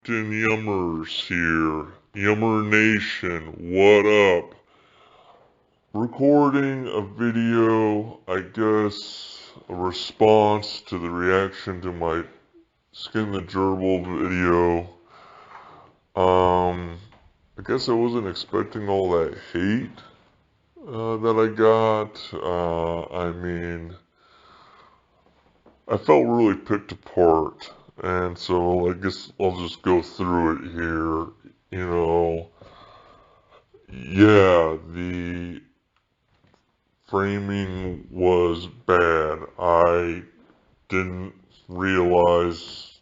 Captain Yummers here. Yummer Nation, what up? Recording a video, I guess, a response to the reaction to my Skin the Gerbil video. I guess I wasn't expecting all that hate that I got. I felt really picked apart. And so I guess I'll just go through it here. Yeah, the framing was bad. I didn't realize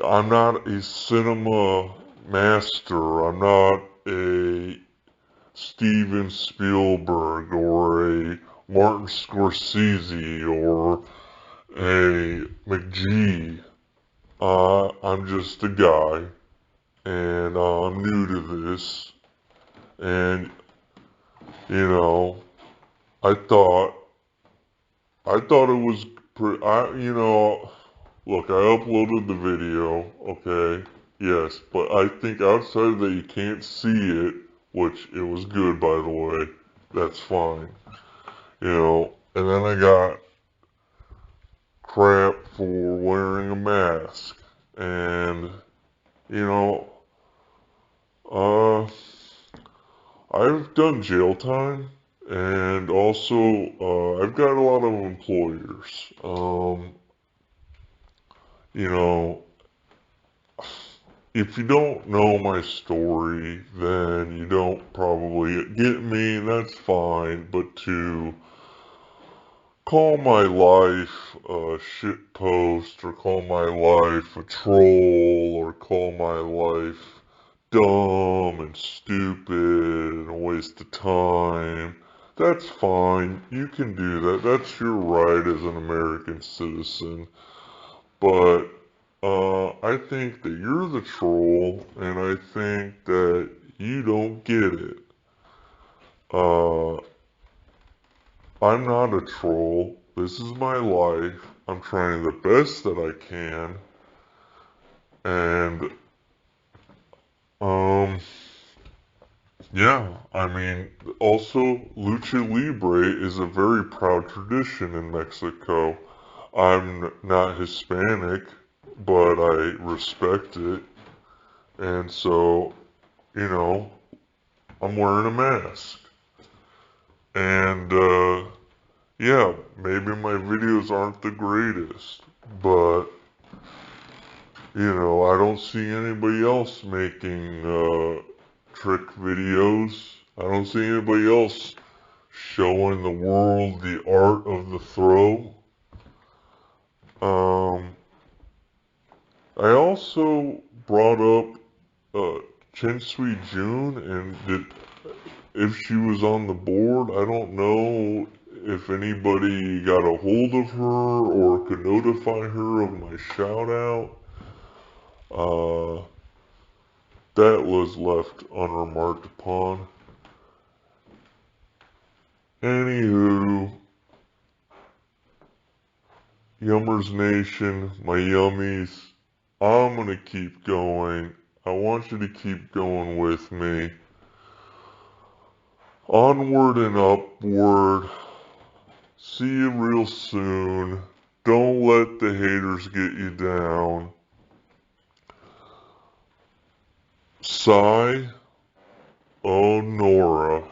I'm not a cinema master. I'm not a Steven Spielberg or a Martin Scorsese or a McGee. I'm just a guy, and I'm new to this, and you know, I thought, I thought it was, look, I uploaded the video, okay, yes, but I think outside of that you can't see it, which it was good, by the way, that's fine, and then I got crap for wearing a mask, and, you know, uh, I've done jail time, and also, I've got a lot of employers. You know, if you don't know my story, then you don't probably get me, and that's fine, but to call my life a shit post, or call my life a troll, or call my life dumb and stupid and a waste of time. That's fine. You can do that. That's your right as an American citizen. But I think that you're the troll, and I think that you don't get it. Uh, I'm not a troll. This is my life. I'm trying the best that I can. And, um, yeah, also, Lucha Libre is a very proud tradition in Mexico. I'm not Hispanic, but I respect it. And so, you know, I'm wearing a mask. And, yeah, maybe my videos aren't the greatest, but, I don't see anybody else making, trick videos. I don't see anybody else showing the world the art of the throw. I also brought up Chen Sui Jun and if she was on the board. I don't know if anybody got a hold of her or could notify her of my shout out. That was left unremarked upon. Anywho, Yummers Nation, my yummies, I'm gonna keep going. I want you to keep going with me. Onward and upward. See you real soon. Don't let the haters get you down. Sigh, oh Nora.